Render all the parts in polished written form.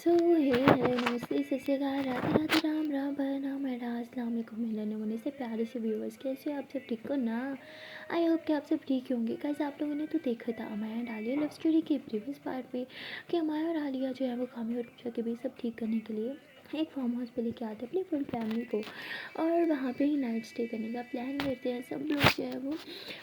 सो हे नमस्ते सत श्री अकाल राधे राधे राम राम राम अस्सलाम वालेकुम मिलने होने से प्यारे से व्यूवर्स, कैसे हो आप सब? ठीक हो ना? आई होप कि आप सब ठीक होंगे। कैसे आप लोगों ने तो देखा था अमाया और आलिया लव स्टोरी के प्रीवियस पार्ट में कि अमाया और आलिया जो है वो कामी और पूजा के बीच सब ठीक करने के लिए एक फार्म हाउस पे लेके आते हैं अपनी फुल फैमिली को, और वहाँ पे ही नाइट स्टे करने का प्लान करते हैं। सब लोग जो है वो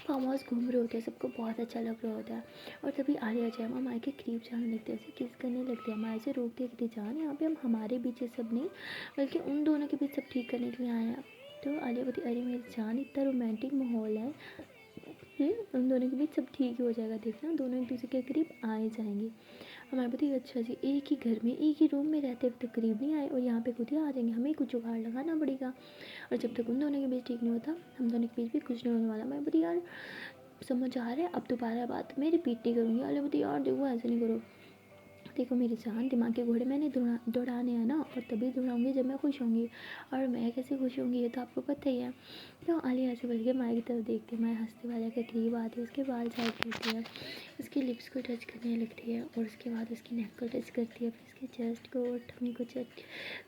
फार्म हाउस घूम रहे होते हैं, सबको बहुत अच्छा लग रहा होता है। और तभी आलिया जो है वो अमाया के करीब जाने लगती है, ऐसे किस करने लगती है। अमाया से रोकती है कि जान, यहाँ पे हम हमारे बीच ये सब नहीं बल्कि उन दोनों के बीच सब ठीक करने के लिए आए हैं। तो आलिया बोलती अरे मेरी जान, इतना रोमांटिक माहौल है, उन दोनों के बीच सब ठीक ही हो जाएगा, देखना दोनों एक दूसरे के करीब आए जाएंगे। हमारे पति अच्छा जी, एक ही घर में एक ही रूम में रहते हुए तो करीब नहीं आए और यहाँ पे खुद ही आ जाएंगे, हमें कुछ जुगाड़ लगाना पड़ेगा। और जब तक उन दोनों के बीच ठीक नहीं होता हम दोनों के बीच भी कुछ नहीं होने वाला। मैं बोली यार समझ आ रहा है, अब दोबारा बात मैं रिपीट नहीं करूँगी। अरे बोली यार देखो ऐसे नहीं करो, देखो मेरी जान, दिमाग के घोड़े मैंने दौड़ाने हैं ना, और तभी दौड़ाऊंगी जब मैं खुश होंगी, और मैं कैसे खुश होंगी ये तो आपको पता ही है। तो आलिया ऐसे बोल के माए की तरफ देखती है, माए हंसते वाले के करीब आती है, उसके बाल साइड करती है, उसकी लिप्स को टच करने लगती है, और उसके बाद उसकी नेक को टच करती है, फिर उसके चेस्ट को और टमी को चेस्ट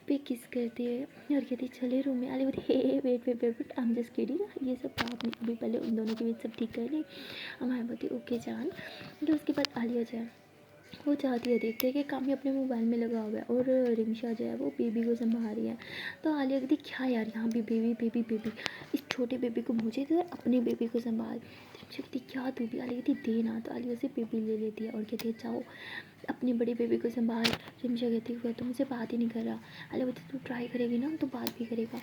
पे किस करती है और कहती है चले रूम में। आलिया बोलती हे wait wait wait wait, I am just kidding, ये सब बात नहीं, अभी पहले उन दोनों के बीच सब ठीक कर ली। हमारे बोलती ओके जान। तो उसके बाद आलिया जाए वो चाहती है, देखते हैं कि कामी अपने मोबाइल में लगा हुआ है और रिमशा जो है वो बेबी को संभाल रही है। तो आलिया कहती क्या यार, यहाँ भी बेबी बेबी बेबी, इस छोटे बेबी को मुझे दे और अपने बेबी को संभाल। रिमशा कहती क्या तू भी, आलिया कहती दे ना, तो आलिया से बेबी ले लेती है और कहती है जाओ अपनी बड़ी बेबी को संभाल। रिमशा कहती हुआ तो मुझसे बात ही नहीं कर रहा। आलिया बोलती तू ट्राई करेगी ना तो बात भी करेगा।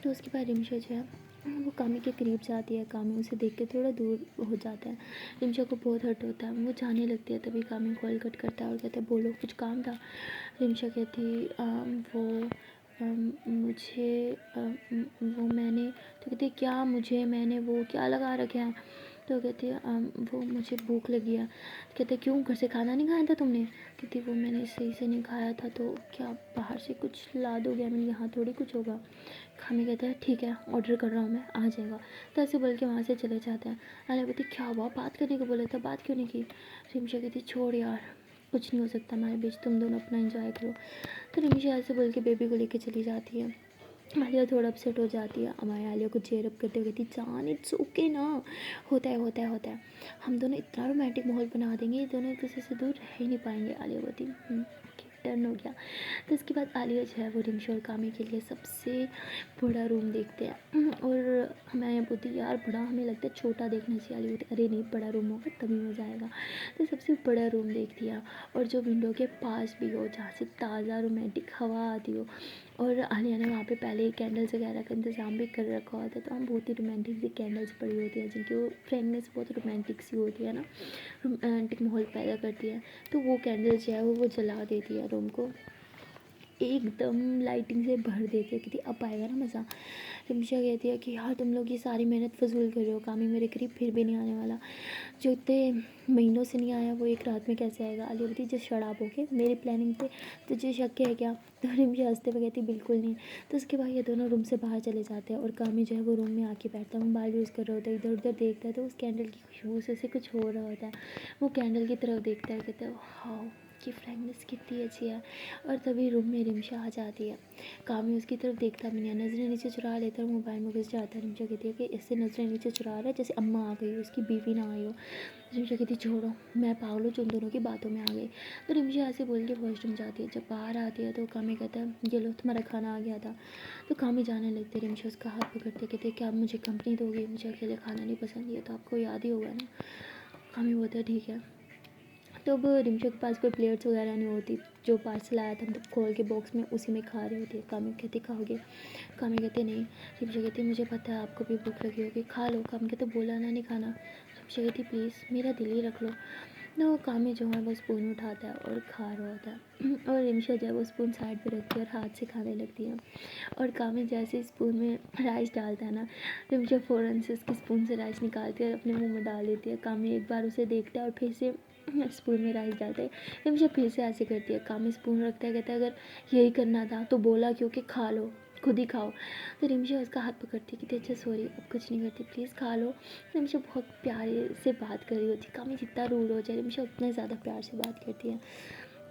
तो उसके बाद रिमशा जो है वो कामी के करीब जाती है, कामी उसे देख के थोड़ा दूर हो जाता है। रिमशा को बहुत हर्ट होता है, वो जाने लगती है, तभी कामी कॉल कट करता है और कहता है बोलो कुछ काम था। रिमशा कहती वो मुझे वो मैंने, तो कहती क्या मुझे मैंने वो क्या लगा रखे हैं। तो कहती है वो मुझे भूख लगी है। कहते क्यों, घर से खाना नहीं खाया था तुमने? कहती वो मैंने सही से नहीं खाया था, तो क्या बाहर से कुछ ला दोगे? मैंने यहाँ थोड़ी कुछ होगा। खामी कहता है ठीक है ऑर्डर कर रहा हूँ मैं, आ जाएगा। तो ऐसे बोल के वहाँ से चले जाते हैं। आलिया बोलती क्या हुआ, बात करने को बोला था, बात क्यों नहीं की? रिमशा कहती छोड़ यार, कुछ नहीं हो सकता हमारे बीच, तुम दोनों अपना एंजॉय करो। तो रिमशा ऐसे बोल के बेबी को लेके चली जाती है। आलिया थोड़ा अपसेट हो जाती है, हमारे आलिया को चेयर अप करते हुए कहती जान इट्स ओके ना, होता है होता है होता है, हम दोनों इतना रोमांटिक माहौल बना देंगे, ये दोनों एक दूसरे से दूर रह ही नहीं पाएंगे। आलिया बोलती टर्न हो गया। तो इसके बाद आलिया जो है वो रिमशा और कामी के लिए सबसे बड़ा रूम देखते हैं, और हमें यहाँ बोलती यार बड़ा, हमें लगता है छोटा देखना चाहिए। आलिया बोलती अरे नहीं बड़ा रूम होगा तभी मज़ा आएगा। तो सबसे बड़ा रूम देख दिया, और जो विंडो के पास भी हो जहाँ से ताज़ा रोमांटिक हवा आती हो, और आलिया ने वहाँ पे पहले ही कैंडल्स वगैरह का इंतज़ाम भी कर रखा होता है। तो हम बहुत ही रोमांटिक सी कैंडल्स पड़ी होती है जिनकी वो फ्रेगनेंस बहुत रोमांटिक सी होती है ना, रोमांटिक माहौल पैदा करती है। तो वो कैंडल जो है वो जला देती है रूम को, एकदम लाइटिंग से भर देती है, कहती अब आएगा ना मज़ा। रिमशा कहती है कि यार तुम लोग ये सारी मेहनत फजूल कर रहे हो, कामी मेरे करीब फिर भी नहीं आने वाला, जो इतने महीनों से नहीं आया वो एक रात में कैसे आएगा। आलिया बोलती जस्ट शट अप ओके, मेरी प्लानिंग पे तुझे शक है क्या? तो रिमशा हंसते हुए कहती बिल्कुल नहीं। तो उसके बाद ये दोनों रूम से बाहर चले जाते हैं, और कामी जो है वो रूम में आके बैठता है, मोबाइल यूज़ कर रहा होता है, इधर उधर देखता है, तो उस कैंडल की खुशबू से उसे कुछ हो रहा होता है। वो कैंडल की तरफ देखता है, कहता है हाँ की फ्रेगनेंस कितनी अच्छी है। और तभी रूम में रिमशा आ जाती है, कामी उसकी तरफ देखता भी नहीं है, नज़रें नीचे चुरा लेता है, मोबाइल में घुस जाता है। रिमशा कहती है कि इससे नज़रें नीचे चुरा रहा है जैसे अम्मा आ गई हो, उसकी बीवी ना आई हो। रिमशा कहती छोड़ो, मैं पागल हूँ जो उन दोनों की बातों में आ गई। तो रिमशा ऐसे बोल के वॉशरूम जाती है। जब बाहर आती है तो कामी कहता है ये लो तुम्हारा खाना आ गया था। तो कामी जाने लगती है, रिमशा उसका हाथ पकड़ते कहते क्या आप मुझे कंपनी दोगे, मुझे अकेले खाना नहीं पसंद, ये तो आपको याद ही होगा ना। कामी बोलता है ठीक है। तो अब रिमशा के पास कोई प्लेट्स वगैरह नहीं होती, जो पार्सल आया था हम तो खोल के बॉक्स में उसी में खा रही होती है। कामी कहती खाओगे? कामी कहते नहीं। रिमशा कहती मुझे पता है आपको भी भूख लगी होगी, खा लो। कामी कहते बोला ना नहीं खाना। रिमशा कहती प्लीज़ मेरा दिल ही रख लो। ना वो कामी जो है वो स्पून उठाता है और खा रहा होता है, और रिमशा जो है वो स्पून साइड पे रखती है और हाथ से खाने लगती है। और कामी जैसे स्पून में राइस डालता है ना, रिमशा फ़ौरन से उसके स्पून से राइस निकालती है और अपने मुंह में डाल देती है। कामी एक बार उसे देखता है और फिर से स्पून में राइस डालते हैं। रिमशा फिर से ऐसे करती है, कामी स्पून रखता है, कहता है अगर यही करना था तो बोला क्यों कि खा लो, खुद ही खाओ। तो रिमशा उसका हाथ पकड़ती है कि अच्छा सॉरी अब कुछ नहीं करती, प्लीज़ खा लो। रिमशा बहुत प्यारे से बात कर रही होती है, कामी जितना रूड हो जाए रिमशा उतना ज़्यादा प्यार से बात करती है।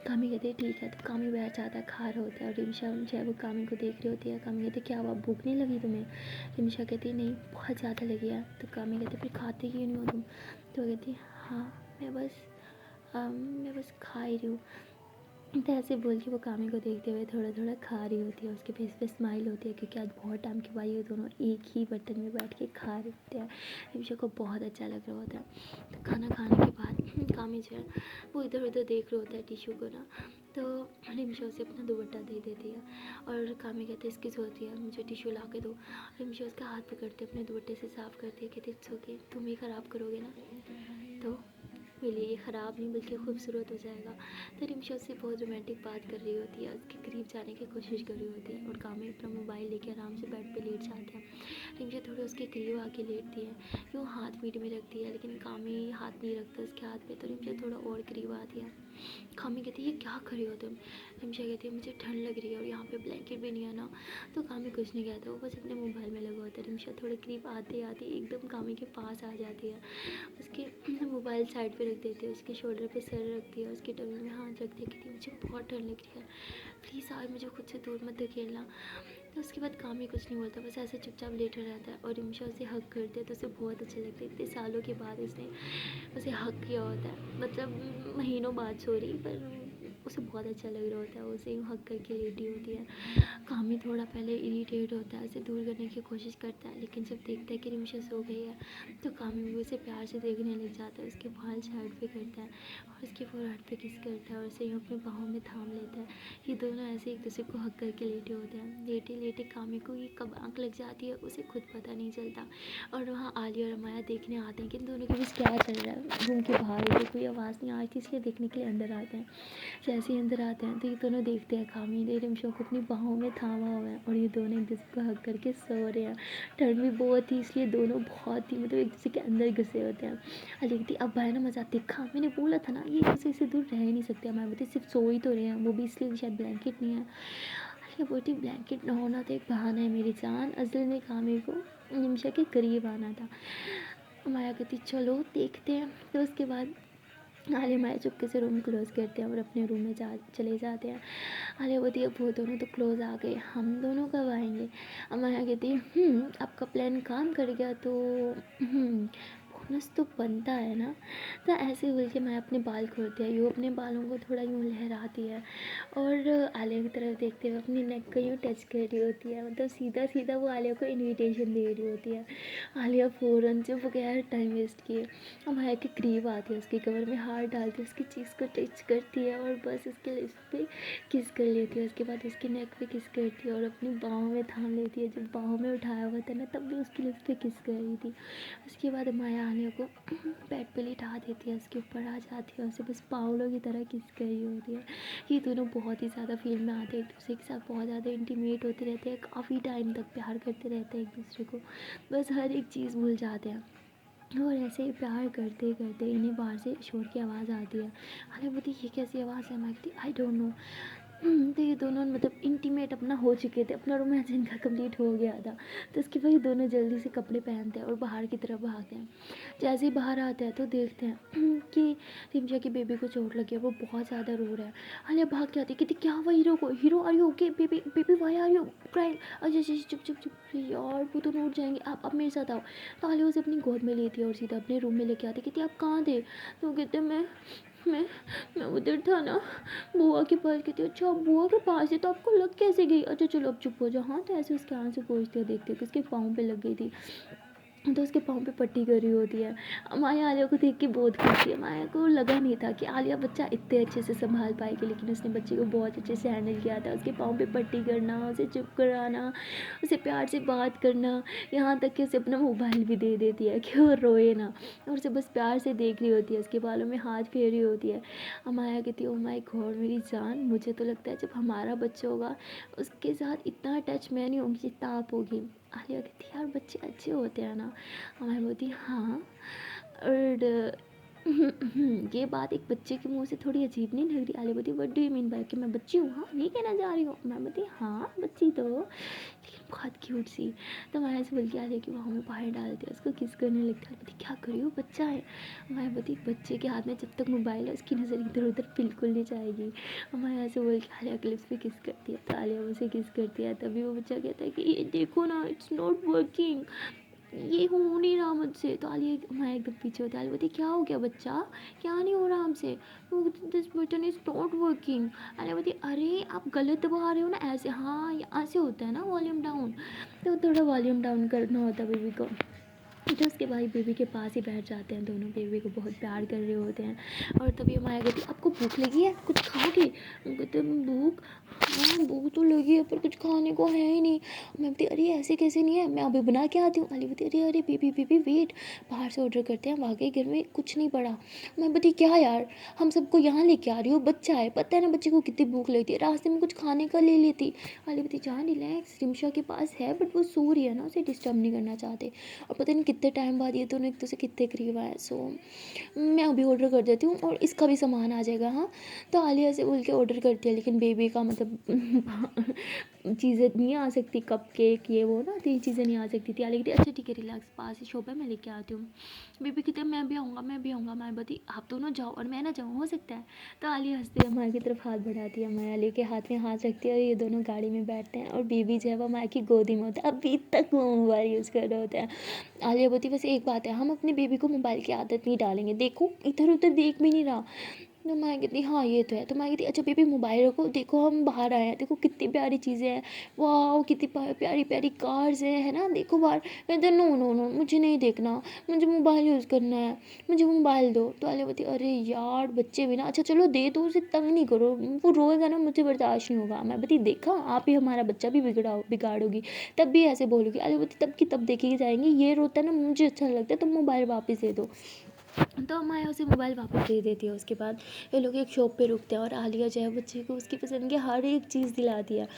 कामी कहती है ठीक है। तो कामी बैठ जाता है, खा रहा होता है, और रिमशा जो है वो कामी को देख रही होती है। कामी कहती है क्या हुआ, भूख नहीं लगी तुम्हें? रिमशा कहती है नहीं, बहुत ज़्यादा लगी है। तो कामी कहती है फिर खाते क्यों नहीं हो तुम? तो वो कहती है हाँ, मैं बस खा ही रही हूँ। तो ऐसे बोल के वो कामी को देखते हुए थोड़ा थोड़ा खा रही होती है। उसके फेस पे स्माइल होती है क्योंकि आज बहुत टाइम के बाद ये दोनों एक ही बर्तन में बैठ के खा रहे होते हैं। रिमशा को बहुत अच्छा लग रहा होता है। तो खाना खाने के बाद कामी जो है वो इधर उधर देख रहा होता है टिशू को ना। तो रिमशा उसे अपना दुपट्टा दे देती है, और कामी कहते हैं इसकी ज़रूरत है, मुझे टिशू ला के दो। रिमशा उसका हाथ पकड़ते अपने दुपट्टे से साफ़ करती है, कहती इट्स ओके, तुम ही ख़राब करोगे ना तो मेरे लिए ये ख़राब नहीं बल्कि खूबसूरत हो जाएगा। तो रिमशा उससे बहुत रोमांटिक बात कर रही होती है, उसके करीब जाने की कोशिश कर रही होती है, और कामी अपना मोबाइल लेके आराम से बेड पे लेट जाते हैं। रिमशा थोड़ा उसके करीब आके लेटती है, कि वो हाथ पीठ में रखती है, लेकिन कामी हाथ नहीं रखता उसके हाथ पे। तो रिमशा थोड़ा और करीब आती है। कामी कहती है ये क्या कर रही हो तुम? रिमशा कहती है मुझे ठंड लग रही है और यहाँ पे ब्लैंकेट भी नहीं है ना। तो कामी कुछ नहीं कहता, वो बस अपने मोबाइल में लगा होता है। रिमशा थोड़े करीब आते आते एकदम कामी के पास आ जाती है, उसके मोबाइल साइड पे रख देती है, उसके शोल्डर पे सर रखती है, उसके टंग में हाथ रखती है, कहती है मुझे बहुत ठंड लग रही है, प्लीज़ आज मुझे खुद से दूर मत धकेलना। तो उसके बाद कामी कुछ नहीं बोलता, बस ऐसे चुपचाप लेटा रहता है, और रिमशा उसे हक करती है। तो उसे बहुत अच्छा लगता है, इतने सालों के बाद उसने उसे हक किया होता है, मतलब महीनों बाद सॉरी, पर उसे बहुत अच्छा लग रहा होता है, उसे यूँ हक करके लेटी होती है। कामी थोड़ा पहले इरिटेट होता है, उसे दूर करने की कोशिश करता है, लेकिन जब देखता है कि रिमशा सो गई है तो कामी भी उसे प्यार से देखने लग जाता है, उसके बाल साइड पे करता है और उसके फोरहेड पे किस करता है, और उसे यूँ अपने बाहों में थाम लेता है। ये दोनों ऐसे एक दूसरे को हक करके लेटे होते हैं। लेटे लेटे कामी को ये कब आँख लग जाती है उसे खुद पता नहीं चलता, और वहाँ आलिया और अमाया देखने आते हैं कि इन दोनों के बीच क्या चल रहा है। रूम के बाहर होते, कोई आवाज़ नहीं आ रही थी, इसलिए देखने के लिए अंदर आते हैं। जैसे ही अंदर आते हैं तो ये दोनों देखते हैं कामी ने रिमशा को अपनी बाहों में थामा हुआ है, और ये दोनों एक दूसरे को हक करके सो रहे हैं। ठंड भी बहुत थी, इसलिए दोनों बहुत ही मतलब एक दूसरे के अंदर घुसे होते हैं। अली कहती अब भाई ना मजा देखा, मैंने बोला था ना ये एक दूसरे से दूर रह ही नहीं सकते। हमारे बच्चे सिर्फ सो ही तो रहे हैं, वो भी इसलिए शायद ब्लैंकेट नहीं है। अली बोलती ब्लैंकेट ना होना तो एक बहाना है मेरी जान, असल में कामी को रिमशा के करीब आना था। माया कहती चलो देखते हैं। तो उसके बाद आलिया माया चुपके से रूम क्लोज़ करते हैं और अपने रूम में चले जाते हैं। आलिया बोलती है वो दोनों तो क्लोज़ आ गए, हम दोनों कब आएंगे? माया कहती है आपका प्लान काम कर गया तो बोनस तो बनता है ना। तो ऐसे बोल के मैं अपने बाल खोलती है, यूँ अपने बालों को थोड़ा यूँ लहराती है, और आलिया की तरफ देखते हुए अपनी नेक को यूँ टच कर रही होती है, मतलब सीधा सीधा वो आलिया को इनविटेशन दे रही होती है। आलिया फ़ौरन से बगैर टाइम वेस्ट किए माया के करीब आती है, उसकी कमर में हाथ डालती है, उसकी चीज़ को टच करती है और बस उसके लिप्स पे किस कर लेती है। उसके बाद उसके नेक पे किस करती है और अपनी बाहों में थाम लेती है। जब बाहों में उठाया हुआ था ना तब भी उसकी लिप्स पे किस कर रही थी। उसके बाद माया आलिया को बेड पे लिटा देती है, उसके ऊपर आ जाती है, उसे बस पागलों की तरह किस कर रही होती है। ये दोनों बहुत ही ज़्यादा फील में आते हैं, एक दूसरे के साथ बहुत ज़्यादा इंटीमेट होते रहते हैं, काफ़ी टाइम तक प्यार करते रहते हैं एक दूसरे को, बस हर एक चीज़ भूल जाते हैं। और ऐसे ही प्यार करते करते इन्हें बाहर से शोर की आवाज़ आती है। अरे बोलती ये कैसी आवाज़ है? मैं कहती आई डोंट नो। तो ये दोनों मतलब इंटीमेट अपना हो चुके थे, अपना रोमांस इनका कंप्लीट हो गया था। तो उसके बाद ये दोनों जल्दी से कपड़े पहनते हैं और बाहर की तरफ भागते हैं। जैसे ही बाहर आते हैं तो देखते हैं कि रिमशा की बेबी को चोट लगी है, वो बहुत ज़्यादा रो रहा है। आलिया भाग के आती है, कहती क्या हुआ हीरो को? Hero are you okay? Baby baby why are you crying? अच्छा अच्छा चुप चुप चुप, अरे यार वो तो उठ जाएंगे, आप मेरे साथ आओ। तो आलिया उसे अपनी गोद में लेती है और सीधा अपने रूम में लेके आती है, कहती आप कहाँ थे? तो वो कहते मैं मैं उधर था ना बुआ के पास। कहती अच्छा आप बुआ के पास है तो आपको लग कैसे गई? अच्छा चलो अब चुप हो जाओ। हाँ तो ऐसे उसके आंसू पोंछते हुए देखते हो कि उसके पाँव पे लग गई थी, तो उसके पाँव पे पट्टी करी होती है। माया आलिया को देख के बहुत खुश है। माया को लगा नहीं था कि आलिया बच्चा इतने अच्छे से संभाल पाएगी, लेकिन उसने बच्चे को बहुत अच्छे से हैंडल किया था। उसके पाँव पे पट्टी करना, उसे चुप कराना, उसे प्यार से बात करना, यहाँ तक कि उसे अपना मोबाइल भी दे देती है कि वो रोए ना, और उसे बस प्यार से देख रही होती है, उसके बालों में हाथ फेर रही होती है। माया कहती है ओ माय गॉड मेरी जान, मुझे तो लगता है जब हमारा बच्चा होगा उसके साथ इतना टच मैं नहीं होंगी जितना आप होगी। आलिया कहती यार बच्चे अच्छे होते हैं ना? हमारी बोलती हाँ। और ये बात एक बच्चे के मुंह से थोड़ी अजीब नहीं लग रही? आलिया बोलती what do you mean by कि मैं बच्ची हूँ? हाँ ये कहना चाह रही हूँ? मैं बोलती हाँ बच्ची तो हो, लेकिन बहुत क्यूट सी। तो मैं ऐसे बोल के आलिया की बाहों में बाहर डाल दिया, उसको किस करने लगता है। बोलती क्या कर रही हो, बच्चा है। मैं बोलती बच्चे के हाथ में जब तक मोबाइल है उसकी नज़र इधर उधर बिल्कुल नहीं जाएगी। और मैं ऐसे बोल के आलिया के लिप्स पे किस करती है, तो आलिया मुझसे किस करती है। तभी वो बच्चा कहता है कि ये देखो ना, इट्स नॉट वर्किंग, ये हो नहीं रहा मुझसे। तो आलिया, मैं एकदम पीछे होती, आलिया बोलती क्या हो गया बच्चा, क्या नहीं हो रहा हमसे? वो this button is not working. Alia बोलती अरे आप गलत दबा रहे हो ना, ऐसे, हाँ यहाँ से होता है ना वॉल्यूम डाउन, तो थोड़ा वॉल्यूम डाउन करना होता है बेबी को। तो उसके भाई बेबी के पास ही बैठ जाते हैं दोनों, बेबी को बहुत प्यार कर रहे होते हैं। और तभी माया कहती आपको भूख लगी है, कुछ खाओगे? हम कहते भूख, हाँ भूख तो लगी है पर कुछ खाने को है ही नहीं। मैं बोलती अरे ऐसे कैसे नहीं है, मैं अभी बना के आती हूँ। अली बोलती अरे अरे बेबी बेबी वेट, बाहर से ऑर्डर करते हैं, वाकई घर में कुछ नहीं पड़ा। मैं बोलती क्या यार, हम सबको यहाँ लेके आ रही हो, बच्चा है, पता है ना बच्चे को कितनी भूख लगती है, रास्ते में कुछ खाने का ले लेती। अली बोलती जान रिलैक्स, रिमशा के पास है बट वो सो रही है ना, उसे डिस्टर्ब नहीं करना चाहते। और पता नहीं कितने टाइम बाद ये दोनों एक दूसरे कितने करीब आए। सो मैं अभी ऑर्डर कर देती हूँ और इसका भी सामान आ जाएगा। हाँ तो आलिया से बोल के ऑर्डर करती है, लेकिन बेबी का मतलब चीज़ें नहीं आ सकती, कप केक ये वो ना, तो ये चीज़ें नहीं आ सकती थी। आलिया कहती अच्छा ठीक है रिलैक्स, पास ही शॉप है मैं लेके आती हूँ। बेबी कहते मैं भी आऊँगा मैं भी आऊँगा। मैं बोलती आप दोनों जाओ और मैं ना जाऊँ, हो सकता है? तो आलिया हंसती है, माँ की तरफ हाथ बढ़ाती है, माँ आलिया के हाथ में हाथ रखती है और ये दोनों गाड़ी में बैठते हैं। और बेबी जो है वो माँ की गोदी में होता है, अभी तक वो मोबाइल यूज़ कर रहे होते हैं। आलिया बोलती वैसे एक बात है, हम अपने बेबी को मोबाइल की आदत नहीं डालेंगे, देखो इधर उधर देख भी नहीं रहा। तो मैं कहती हाँ ये तो है। तो मैं कहती अच्छा बेबी मोबाइल रखो, देखो हम बाहर आए हैं, देखो कितनी प्यारी चीज़ें हैं, वाह कितनी प्यारी प्यारी कार्स हैं, है ना, देखो बाहर। कहते नो नो नो मुझे नहीं देखना, मुझे मोबाइल यूज़ करना है, मुझे मोबाइल दो। तो आलिया बोलती अरे यार बच्चे भी ना, अच्छा चलो दे दो, उसे तंग नहीं करो, वो रोएगा ना मुझे बर्दाश्त नहीं होगा। मैं बोलती देखा आप ही हमारा बच्चा भी बिगाड़ोगी, तब भी ऐसे बोलोगी। आलिया बोलती तब की तब देखी जाएंगी, ये रोता है ना मुझे अच्छा लगता है, तुम मोबाइल वापस दे दो। तो माया उसे मोबाइल वापस दे देती है। उसके बाद ये लोग एक शॉप पे रुकते हैं और आलिया जो है बच्चे को उसकी पसंद की हर एक चीज़ दिलाती है।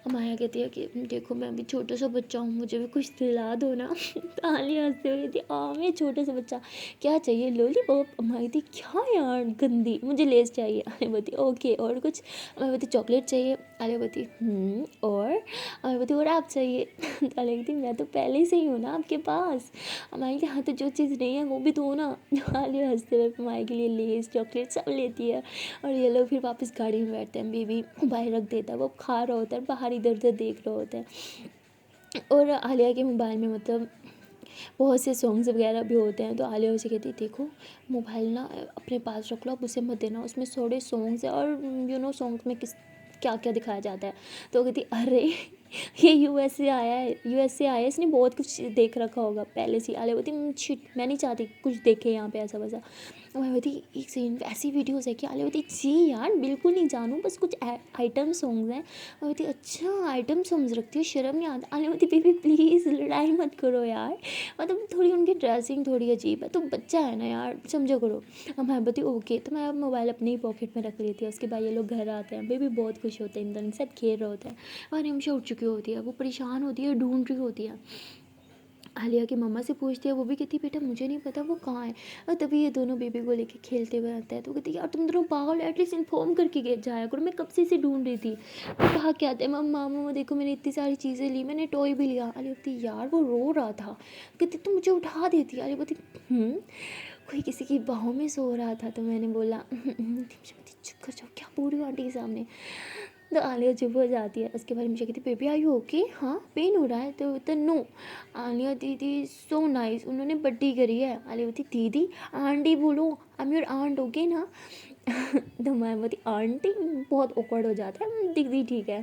माया कहती है कि देखो मैं अभी छोटा सा बच्चा हूँ, मुझे भी कुछ दिला दो ना। तो आलिया हंसते हुए कहती मैं छोटा सा बच्चा, क्या चाहिए लॉलीपॉप? माया कहती क्या यार गंदी, मुझे लेस चाहिए। आलिया बोलती ओके और कुछ? मैं बोलती चॉकलेट चाहिए। आलिया बोलती और? मैं बोलती और आप चाहिए? तो आलिया कहती मैं तो पहले से ही हूँ ना आपके पास। माया कहती हाँ तो जो चीज़ नहीं है वो भी दो ना। आलिया हंसते हुए माया के लिए लेस चॉकलेट सब लेती है। और ये लोग फिर वापस गाड़ी में बैठते हैं, बेबी बाहर रख देता है, वो खा रहा होता है, बाहर इधर उधर देख रहा होता है। और आलिया के मोबाइल में मतलब बहुत से सॉन्ग्स वगैरह भी होते हैं। तो आलिया उसे कहती देखो मोबाइल ना अपने पास रख लो, अब उसे मत देना, उसमें थोड़े सॉन्ग्स हैं और सॉन्ग्स में किस क्या क्या दिखाया जाता है। तो वो कहती अरे ये यूएस से आया है, इसने बहुत कुछ देख रखा होगा पहले से। आलिया बोलती शिट मैं नहीं चाहती कुछ देखे यहाँ पे ऐसा वैसा। और मैं बोलती एक सेकंड वैसी वीडियोज़ है कि? आलिया बोलती जी यार बिल्कुल नहीं जानूँ, बस कुछ आइटम सॉन्ग्स हैं। मैं बोलती अच्छा आइटम सॉन्ग्स रखती हो, शर्म नहीं आता? आलिया बोलती बेबी प्लीज़ लड़ाई मत करो यार, मतलब थोड़ी उनकी ड्रेसिंग थोड़ी अजीब है, तो बच्चा है ना यार समझो करो। अब मैं बोलती ओके। तो मैं मोबाइल अपने ही पॉकेट में रख लेती है। उसके बाद ये लोग घर आते हैं, बेबी बहुत खुश होते हैं, इन दोनों के साथ खेल रहे होते हैं। और रिमशा उठ चुकी होती है, वो परेशान होती है, ढूंढ रही होती है। आलिया की मम्मा से पूछती है, वो भी कहती बेटा मुझे नहीं पता वो कहाँ है। और तभी ये दोनों बेबी को लेके खेलते हुए आते हैं। तो कहती यार तुम दोनों पागल, एटलीस्ट इन्फॉर्म करके जाया करो, मैं कब से इसे ढूंढ रही थी। वो कहा क्या आते हैं मम्मा मम्मा देखो मैंने इतनी सारी चीज़ें ली, मैंने टॉय भी लिया। आलिया बोलती यार वो रो रहा था। कहती तुम मुझे उठा देती। आलिया बोलती कोई किसी की बाहों में सो रहा था तो मैंने बोला चुप कर जाओ, क्या बोल रही हो आंटी के सामने। तो आलिया चुप हो जाती है। उसके बाद मुझे कहती बेबी आई ओके, हाँ पेन हो रहा है? तो नो। आलिया दीदी सो नाइस, उन्होंने बड्डी करी है। आलिया बोलती दीदी आंटी बोलो, I am your aunt okay ना। तो मैं बोलती आंटी बहुत ऑकवर्ड हो जाता है, दीदी ठीक है।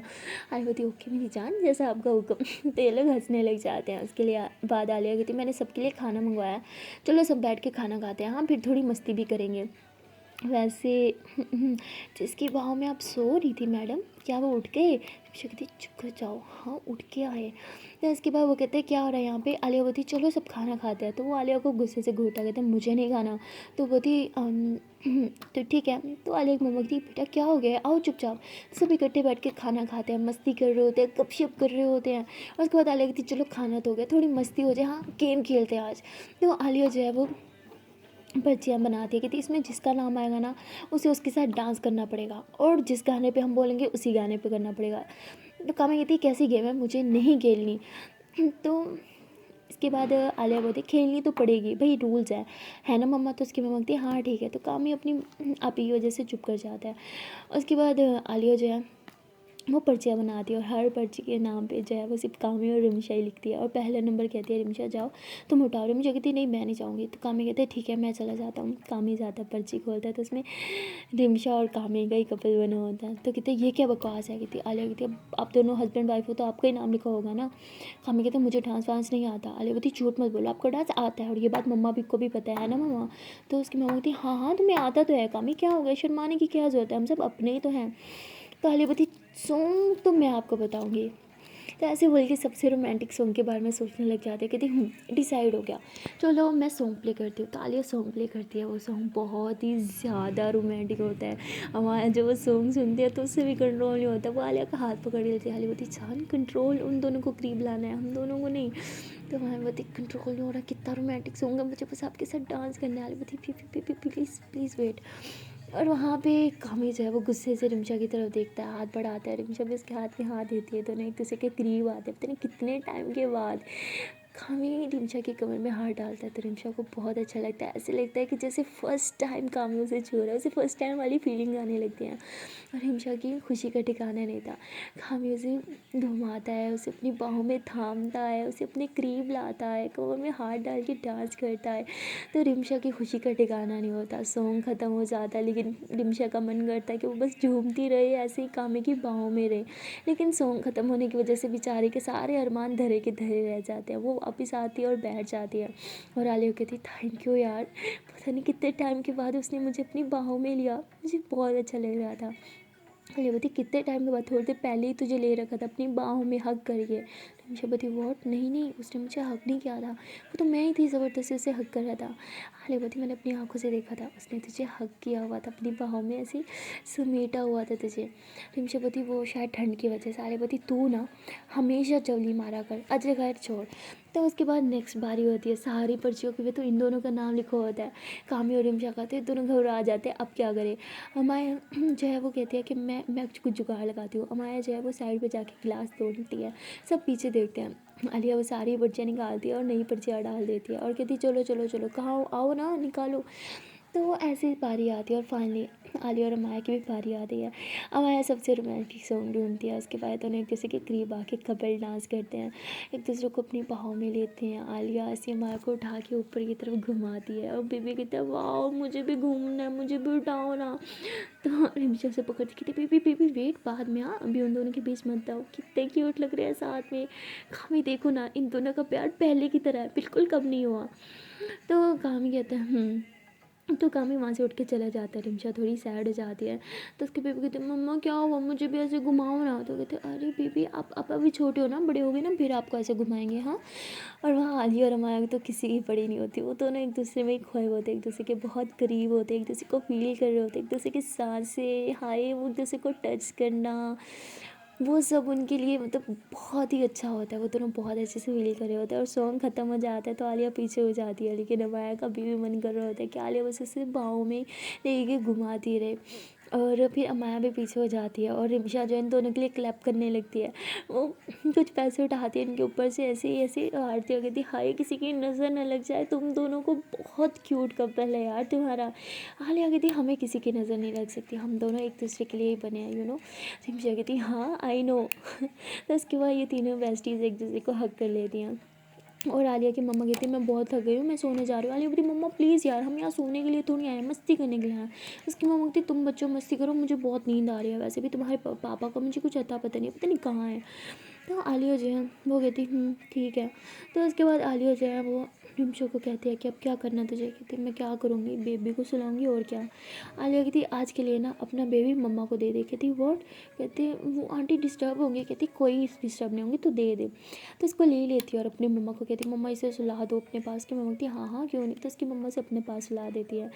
आलिया बोलती ओके मेरी जान जैसा आपका हुक्म। तो ये लोग हंसने लग जाते हैं। उसके लिए बाद आलिया कहती मैंने सबके लिए खाना मंगवाया, चलो सब बैठ के खाना खाते हैं, हाँ फिर थोड़ी मस्ती भी करेंगे। वैसे जिसकी बाहों में आप सो रही थी मैडम, क्या वो उठ गए? कहती चुप कर जाओ, हाँ उठ के आए। तो इसके बाद वो कहते हैं क्या हो रहा है यहाँ पे? आलिया बोलती चलो सब खाना खाते हैं। तो वो आलिया को गुस्से से घूरता, कहते हैं मुझे नहीं खाना। तो बोलती तो ठीक है। तो आलिया की मम्मा कहती बेटा क्या हो गया, आओ चुपचाप। सब इकट्ठे बैठ के खाना खाते हैं, मस्ती कर रहे होते हैं, गपशप कर रहे होते हैं। और उसके बाद आलिया कहती चलो खाना तो हो गया, थोड़ी मस्ती हो जाए, हाँ गेम खेलते हैं आज। तो आलिया जो है वो पर्चियाँ बनाती है, कहती इसमें जिसका नाम आएगा ना उसे उसके साथ डांस करना पड़ेगा और जिस गाने पे हम बोलेंगे उसी गाने पे करना पड़ेगा। तो काम्या कहती कैसी गेम है, मुझे नहीं खेलनी। तो इसके बाद आलिया बोलती खेलनी तो पड़ेगी भाई, रूल्स है ना मम्मा। तो उसकी मम्मा कहती है हाँ ठीक है। तो काम्या अपनी आप ही की वजह से चुप कर जाता है। उसके बाद आलिया जो है वो पर्चियाँ बनाती है और हर पर्ची के नाम पे जो है वो सिर्फ काम्या और रिमशा ही लिखती है। और पहला नंबर कहती है रिमशा जाओ तुम उठाओ। रिमशा कहती नहीं मैं नहीं जाऊँगी। तो काम्या कहते हैं ठीक है मैं चला जाता हूँ। काम्या जाता है, पर्ची खोलता है तो उसमें रिमशा और काम्या का ही कपल बना होता है। तो कहते हैं ये क्या बकवास है। कहती आलिया कहती है आप दोनों हस्बैंड वाइफ हो तो आपका ही नाम लिखा होगा ना। काम्या कहते हैं मुझे डांस वांस नहीं आता। आलिया कहती झूठ मत बोलो आपको डांस आता है और ये बात मम्मा भी को भी पता है ना मम्मा। तो उसकी मम्मा कहती हाँ हाँ तुम्हें आता तो है काम्या, क्या हो गया शर्माने की क्या ज़रूरत है, हम सब अपने ही तो हैं। तो आलिया कहती सॉन्ग तो मैं आपको बताऊंगी। तो ऐसे बोल के सबसे रोमांटिक सॉन्ग के बारे में सोचने लग जाते हैं। कहती डिसाइड हो गया चलो मैं सॉन्ग प्ले करती हूँ। तो आलिया सॉन्ग प्ले करती है। वो सॉन्ग बहुत ही ज़्यादा रोमांटिक होता है। हमारा जब वो सॉन्ग सुनते हैं तो उससे भी कंट्रोल नहीं होता। वो आलिया का हाथ पकड़ लेती है। आलिया बोलती जान कंट्रोल उन दोनों को करीब लाना है, हम दोनों को नहीं। तो हमारे बोलती कंट्रोल नहीं हो रहा, कितना रोमांटिक सॉन्ग है, मुझे बस आपके साथ डांस करने। आलिया बोलती प्लीज़ प्लीज़ वेट। और वहाँ पे कामी जो है वो गुस्से से रिमशा की तरफ देखता है, हाथ बढ़ाता है। रिमशा भी उसके हाथ में हाथ देती है। दोनों एक दूसरे के करीब आते हैं, पता नहीं कितने टाइम के बाद। कामी रिमशा की कमर में हाथ डालता है तो रिमशा को बहुत अच्छा लगता है। ऐसे लगता है कि जैसे फ़र्स्ट टाइम कामी उसे छू रहा है, उसे फ़र्स्ट टाइम वाली फीलिंग आने लगती है। और रिमशा की खुशी का ठिकाना नहीं था। कामी उसे घुमाता है, उसे अपनी बाहों में थामता है, उसे अपने करीब लाता है, कमर में हाथ डाल के डांस करता है। तो रिमशा की खुशी का ठिकाना नहीं होता। सॉन्ग ख़त्म हो जाता है लेकिन रिमशा का मन करता है कि वो बस झूमती रहे, ऐसे ही कामे की बाहों में रहे। लेकिन सॉन्ग ख़त्म होने की वजह से बेचारे के सारे अरमान धरे के धरे रह जाते हैं। वो वापस आती है और बैठ जाती है। और आलिया कहती थैंक यू यार, पता नहीं कितने टाइम के बाद उसने मुझे अपनी बाहों में लिया, मुझे बहुत अच्छा लग रहा था। आलिया बोलती कितने टाइम के बाद, थोड़ी देर पहले ही तुझे ले रखा था अपनी बाहों में हक करके। रिमशा बोलती वॉट, नहीं नहीं उसने मुझे हक नहीं किया था, वो तो मैं ही थी ज़बरदस्ती उसे हक कर रहा था। आलिया बोलती मैंने अपनी आंखों से देखा था, उसने तुझे हक किया हुआ था, अपनी बाहों में ऐसे समेटा हुआ था तुझे। रिमशा बोलती वो शायद ठंड की वजह से। आलिया बोलती तू ना हमेशा जवली मारा कर, अजय खैर छोड़। तो उसके बाद नेक्स्ट बारी होती है, सारी पर्चियों के पे तो इन दोनों का नाम लिखा होता है, कामी और रिमशा का। तो ये दोनों घबरा जाते हैं अब क्या करें। अमाया जो है वो कहती है कि मैं कुछ जुगाड़ लगाती हूँ। अमाया जो है वो साइड पे जाके गिलास तोड़ती है, सब पीछे देखते हैं। आलिया वो सारी पर्चियाँ निकालती है और नई पर्चियाँ डाल देती है और कहती है चलो चलो चलो कहाँ आओ ना निकालो। तो ऐसे बारी आती है और फाइनली आलिया और अमाया की भी बारी आती है। अमाया सबसे रोमांटिक सॉन्ग ढूंढती है। उसके बाद दोनों एक दूसरे के करीब आके कपल डांस करते हैं, एक दूसरे को अपनी बाहों में लेते हैं। आलिया ऐसे अमाया को उठा के ऊपर की तरफ घुमाती है और बेबी कहता है वाह मुझे भी घूमना है, मुझे भी उठाओ ना। तो रिमशा से पकड़ती कहती बेबी बेबी वेट, बाद में हाँ अभी उन दोनों के बीच मत आओ, कितने क्यूट लग रहे हैं साथ में। कामी देखो ना इन दोनों का प्यार पहले की तरह है, बिल्कुल कम नहीं हुआ। तो कामी कहता है तो कामी वहाँ से उठ के चला जाता है। रिमशा थोड़ी सैड हो जाती है। तो उसके बेबी कहते मम्मा क्या हुआ, मुझे भी ऐसे घुमाओ ना। तो कहते अरे बेबी आप अभी छोटे हो ना, बड़े हो गए ना फिर आपको ऐसे घुमाएंगे हाँ। और वहाँ आलिया और अमाया तो किसी की पड़ी नहीं होती, वो दोनों एक दूसरे में खोए होते, एक दूसरे के बहुत करीब होते, एक दूसरे को फील कर रहे होते, एक दूसरे की सांसें हाय वो एक दूसरे को टच करना, वो सब उनके लिए मतलब बहुत ही अच्छा होता है। वो दोनों बहुत अच्छे से फील कर रहे होते हैं और सॉन्ग ख़त्म हो जाता है तो आलिया पीछे हो जाती है। लेकिन अमाया का भी मन कर रहा होता है कि आलिया बस उसे बाहों में लेके घुमाती रहे। और फिर अमाया भी पीछे हो जाती है और रिमशा जो इन दोनों के लिए क्लैप करने लगती है। वो कुछ पैसे उठाती है इनके ऊपर से ऐसे ही ऐसे आरती हो कहती हाय किसी की नज़र न लग जाए, तुम दोनों को बहुत क्यूट कपल है यार तुम्हारा। आलिया कहती हमें किसी की नज़र नहीं लग सकती, हम दोनों एक दूसरे के लिए ही बने हैं रिमशा कहती हाँ आई नो। तो उसके बाद ये तीनों बेस्टीज एक दूसरे को हक कर लेती हैं। और आलिया की मम्मा कहती है मैं बहुत थक गई हूँ, मैं सोने जा रही हूँ। आलिया बोली मम्मा प्लीज़ यार हम यहाँ सोने के लिए तो नहीं आए, मस्ती करने के लिए आए। उसकी मम्मा कहती तुम बच्चों मस्ती करो, मुझे बहुत नींद आ रही है, वैसे भी तुम्हारे पापा का मुझे कुछ अता पता नहीं, पता नहीं कहाँ है। तो आलिया जो है वो कहती ठीक है। तो उसके बाद आलिया जो है वो रिमशा को कहती है कि अब क्या करना तुझे। कहती मैं क्या करूँगी, बेबी को सुलाऊंगी और क्या। आलिया कहती आज के लिए ना अपना बेबी मम्मा को दे दे। कहती व्हाट। कहती वो आंटी डिस्टर्ब होंगे। कहती कोई डिस्टर्ब नहीं होंगे तो दे दे। तो इसको ले लेती है और अपनी मम्मा को कहती मम्मा इसे सुला दो अपने पास। की मम्मा कहती हाँ हाँ क्यों नहीं। तो उसकी मम्मा से अपने पास सुला देती है।